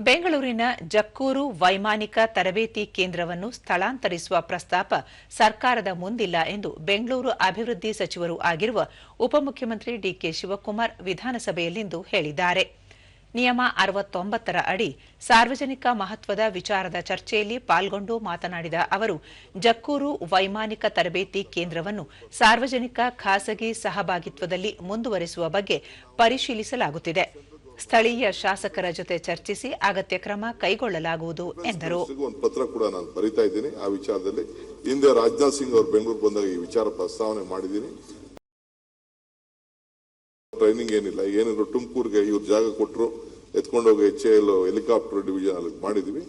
ಬೆಂಗಳೂರಿನ ಜಕ್ಕೂರು ವೈಮಾನಿಕ ತರಬೇತಿ ಕೇಂದ್ರವನ್ನು ಸ್ಥಳಾಂತರಿಸುವ ಪ್ರಸ್ತಾಪ ಸರ್ಕಾರದ ಮುಂದಿಲ್ಲ ಎಂದು ಬೆಂಗಳೂರು ಅಭಿವೃದ್ಧಿ ಸಚಿವರೂ ಆಗಿರುವ ಉಪಮುಖ್ಯಮಂತ್ರಿ ಡಿಕೆ ಶಿವಕುಮಾರ್ ವಿಧಾನಸಭೆಯಲ್ಲಿಂದು ಹೇಳಿದ್ದಾರೆ. ನಿಯಮ 69ರ ಅಡಿ ಸಾರ್ವಜನಿಕ ಮಹತ್ವದ ವಿಚಾರದ ಚರ್ಚೆಯಲ್ಲಿ ಪಾಲ್ಗೊಂಡು ಮಾತನಾಡಿದ ಅವರು, ಜಕ್ಕೂರು ವೈಮಾನಿಕ ತರಬೇತಿ ಕೇಂದ್ರವನ್ನು ಸಾರ್ವಜನಿಕ ಖಾಸಗಿ ಸಹಭಾಗಿತ್ವದಲ್ಲಿ ಮುಂದುವರೆಸುವ ಬಗ್ಗೆ ಪರಿಶೀಲಿಸಲಾಗುತ್ತಿದೆ. ಸ್ಥಳೀಯ ಶಾಸಕರ ಜೊತೆ ಚರ್ಚಿಸಿ ಅಗತ್ಯ ಕ್ರಮ ಕೈಗೊಳ್ಳಲಾಗುವುದು ಎಂದರು. ಒಂದು ಪತ್ರ ಕೂಡ ನಾನು ಬರೀತಾ ಇದ್ದೀನಿ. ಆ ವಿಚಾರದಲ್ಲಿ ಹಿಂದೆ ರಾಜನಾಥ್ ಸಿಂಗ್ ಅವರು ಬೆಂಗಳೂರು ಬಂದಾಗ ಈ ವಿಚಾರ ಪ್ರಸ್ತಾವನೆ ಮಾಡಿದ್ದೀನಿ. ಟ್ರೈನಿಂಗ್ ಏನಿಲ್ಲ, ಏನಿದ್ರು ತುಮಕೂರಿಗೆ ಇವ್ರು ಜಾಗ ಕೊಟ್ಟರು, ಎತ್ಕೊಂಡೋಗಿ HAL ಹೆಲಿಕಾಪ್ಟರ್ ಡಿವಿಷನ್ ಅಲ್ಲಿ ಮಾಡಿದ್ವಿ.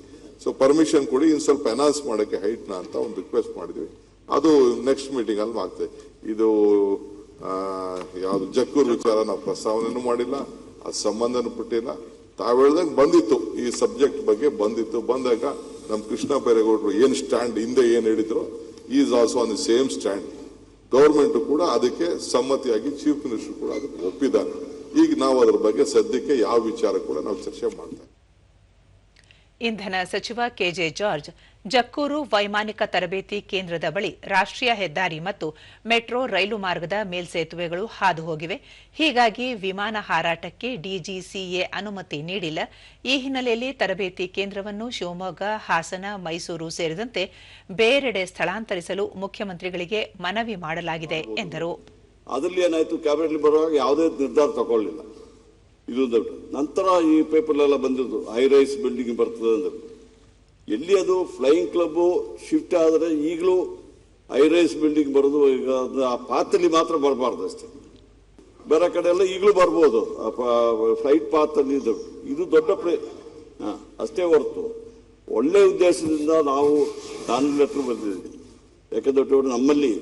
ಸೊ ಪರ್ಮಿಷನ್ ಕೊಡಿ, ಇನ್ನು ಸ್ವಲ್ಪ ಅನೌನ್ಸ್ ಮಾಡೋಕ್ಕೆ ಹೈಟ್ನ ಅಂತ ಒಂದು ರಿಕ್ವೆಸ್ಟ್ ಮಾಡಿದ್ವಿ. ಅದು ನೆಕ್ಸ್ಟ್ ಮೀಟಿಂಗ್ ಅಲ್ಲಿ ಆಗ್ತದೆ. ಇದು ಯಾವ್ದು ಜಕ್ಕೂರು ವಿಚಾರ ನಾವು ಪ್ರಸ್ತಾವನೆನೂ ಮಾಡಿಲ್ಲ, ಅದು ಸಂಬಂಧನೂ ಬಿಟ್ಟಿಲ್ಲ. ತಾವು ಹೇಳ್ದಂಗೆ ಬಂದಿತ್ತು, ಈ ಸಬ್ಜೆಕ್ಟ್ ಬಗ್ಗೆ ಬಂದಿತ್ತು. ಬಂದಾಗ ನಮ್ಮ ಕೃಷ್ಣ ಬೈರೇಗೌಡರು ಏನ್ ಸ್ಟ್ಯಾಂಡ್ ಹಿಂದೆ ಏನ್ ಹೇಳಿದ್ರು, is also on the same stand. Government ಕೂಡ ಅದಕ್ಕೆ ಸಮ್ಮತಿಯಾಗಿ ಚೀಫ್ ಮಿನಿಸ್ಟರ್ ಕೂಡ ಅದಕ್ಕೆ ಒಪ್ಪಿದ್ದಾರೆ. ಈಗ ನಾವು ಅದರ ಬಗ್ಗೆ ಸದ್ಯಕ್ಕೆ ಯಾವ ವಿಚಾರ ಕೂಡ ನಾವು ಚರ್ಚೆ ಮಾಡ್ತೇವೆ. ಇಂಧನ ಸಚಿವ ಕೆಜೆ ಜಾರ್ಜ್, ಜಕ್ಕೂರು ವೈಮಾನಿಕ ತರಬೇತಿ ಕೇಂದ್ರದ ಬಳಿ ರಾಷ್ಟ್ರೀಯ ಹೆದ್ದಾರಿ ಮತ್ತು ಮೆಟ್ರೋ ರೈಲು ಮಾರ್ಗದ ಮೇಲ್ಸೇತುವೆಗಳು ಹಾದು ಹೋಗಿವೆ. ಹೀಗಾಗಿ ವಿಮಾನ ಹಾರಾಟಕ್ಕೆ ಡಿಜಿಸಿಎ ಅನುಮತಿ ನೀಡಿಲ್ಲ. ಈ ಹಿನ್ನೆಲೆಯಲ್ಲಿ ತರಬೇತಿ ಕೇಂದ್ರವನ್ನು ಶಿವಮೊಗ್ಗ, ಹಾಸನ, ಮೈಸೂರು ಸೇರಿದಂತೆ ಬೇರೆಡೆ ಸ್ಥಳಾಂತರಿಸಲು ಮುಖ್ಯಮಂತ್ರಿಗಳಿಗೆ ಮನವಿ ಮಾಡಲಾಗಿದೆ ಎಂದರು. ಅದರಲ್ಲಿ ಏನಾಯ್ತು, ಕ್ಯಾಬಿನೆಟ್ ಬರುವಾಗ ಯಾವುದೇ ನಿರ್ಧಾರ ತಗೊಳ್ಳಿಲ್ಲ. ಇದು ನಂತರ ಈ ಪೇಪರ್ಲೆಲ್ಲ ಬಂದಿದ್ದು ಹೈ ರೈಸ್ ಬಿಲ್ಡಿಂಗ್ ಬರ್ತದೆ ಅಂದ್ರೆ, ಎಲ್ಲಿ ಅದು ಫ್ಲೈಯಿಂಗ್ ಕ್ಲಬ್ ಶಿಫ್ಟ್ ಆದರೆ ಈಗಲೂ ಹೈ ರೈಸ್ ಬಿಲ್ಡಿಂಗ್ ಬರೋದು. ಈಗ ಆ ಪಾತಲ್ಲಿ ಮಾತ್ರ ಬರಬಾರ್ದು ಅಷ್ಟೇ, ಬೇರೆ ಕಡೆ ಎಲ್ಲ ಈಗಲೂ ಬರ್ಬೋದು. ಫ್ಲೈಟ್ ಪಾತಲ್ಲಿ ಇದು ದೊಡ್ಡ ಅಷ್ಟೇ ಹೊರತು ಒಳ್ಳೆ ಉದ್ದೇಶದಿಂದ ನಾವು ನಾನು ಲೆಟರ್ ಬಂದಿದ್ದೀವಿ. ಯಾಕಂದ್ರೆ ನಮ್ಮಲ್ಲಿ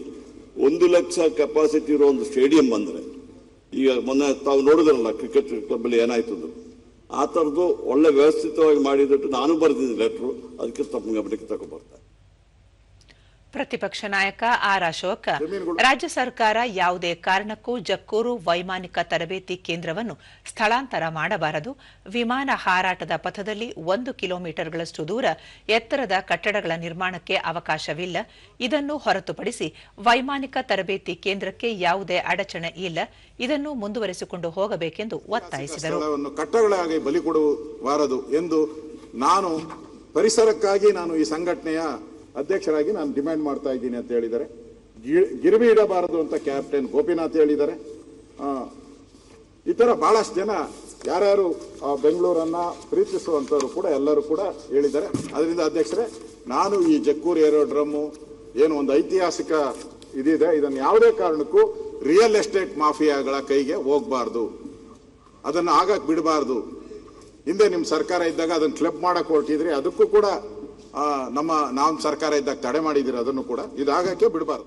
1 ಲಕ್ಷ ಕೆಪಾಸಿಟಿ ಇರೋ ಒಂದು ಸ್ಟೇಡಿಯಂ ಬಂದರೆ, ಈಗ ಮೊನ್ನೆ ತಾವು ನೋಡಿದ್ರಲ್ಲ ಕ್ರಿಕೆಟ್ ಕ್ಲಬ್ ಅಲ್ಲಿ ಏನಾಯ್ತು, ಆ ಥರದ್ದು ಒಳ್ಳೆ ವ್ಯವಸ್ಥಿತವಾಗಿ ಮಾಡಿದಟ್ಟು ನಾನು ಬರೆದಿದ್ದೆ ಲೆಟ್ರು. ಅದಕ್ಕೆ ತಮ್ಮ ಗಮನಕ್ಕೆ ತಗೊಂಡ್ಬರ್ತಾರೆ. ಪ್ರತಿಪಕ್ಷ ನಾಯಕ ಆರ್ ಅಶೋಕ್, ರಾಜ್ಯ ಸರ್ಕಾರ ಯಾವುದೇ ಕಾರಣಕ್ಕೂ ಜಕ್ಕೂರು ವೈಮಾನಿಕ ತರಬೇತಿ ಕೇಂದ್ರವನ್ನು ಸ್ಥಳಾಂತರ ಮಾಡಬಾರದು. ವಿಮಾನ ಹಾರಾಟದ ಪಥದಲ್ಲಿ 1 ಕಿಲೋಮೀಟರ್ಗಳಷ್ಟು ದೂರ ಎತ್ತರದ ಕಟ್ಟಡಗಳ ನಿರ್ಮಾಣಕ್ಕೆ ಅವಕಾಶವಿಲ್ಲ. ಇದನ್ನು ಹೊರತುಪಡಿಸಿ ವೈಮಾನಿಕ ತರಬೇತಿ ಕೇಂದ್ರಕ್ಕೆ ಯಾವುದೇ ಅಡಚಣೆ ಇಲ್ಲ. ಇದನ್ನು ಮುಂದುವರೆಸಿಕೊಂಡು ಹೋಗಬೇಕೆಂದು ಒತ್ತಾಯಿಸಿದರು. ಕಟ್ಟಡಗಳಾಗಿ ಬಲಿ ಕೊಡಬಾರದು ಎಂದು ನಾನು ಪರಿಸರಕ್ಕಾಗಿ ನಾನು ಈ ಸಂಘಟನೆಯ ಅಧ್ಯಕ್ಷರಾಗಿ ನಾನು ಡಿಮ್ಯಾಂಡ್ ಮಾಡ್ತಾ ಇದ್ದೀನಿ ಅಂತ ಹೇಳಿದ್ದಾರೆ. ಗಿರ್ವಿ ಇಡಬಾರದು ಅಂತ ಕ್ಯಾಪ್ಟನ್ ಗೋಪಿನಾಥ್ ಹೇಳಿದ್ದಾರೆ. ಈ ತರ ಬಹಳಷ್ಟು ಜನ ಯಾರ್ಯಾರು ಬೆಂಗಳೂರನ್ನ ಪ್ರೀತಿಸುವಂತವರು ಕೂಡ ಎಲ್ಲರೂ ಕೂಡ ಹೇಳಿದ್ದಾರೆ. ಅದರಿಂದ ಅಧ್ಯಕ್ಷರೇ, ನಾನು ಈ ಜಕ್ಕೂರು ಏರೋಡ್ರಮ್ಮು ಏನು ಒಂದು ಐತಿಹಾಸಿಕ ಇದಿದೆ, ಇದನ್ನು ಯಾವುದೇ ಕಾರಣಕ್ಕೂ ರಿಯಲ್ ಎಸ್ಟೇಟ್ ಮಾಫಿಯಾಗಳ ಕೈಗೆ ಹೋಗಬಾರ್ದು, ಅದನ್ನು ಆಗಕ್ಕೆ ಬಿಡಬಾರ್ದು. ಹಿಂದೆ ನಿಮ್ಮ ಸರ್ಕಾರ ಇದ್ದಾಗ ಅದನ್ನು ಕ್ಲಬ್ ಮಾಡಕ್ಕೆ ಹೊರಟಿದ್ರಿ, ಅದಕ್ಕೂ ಕೂಡ ನಮ್ಮ ಸರ್ಕಾರ ಇದ್ದಾಗ ತಡೆ ಮಾಡಿದಿರಿ. ಅದನ್ನು ಕೂಡ ಇದಾಗಕ್ಕೆ ಬಿಡಬಾರ್ದು.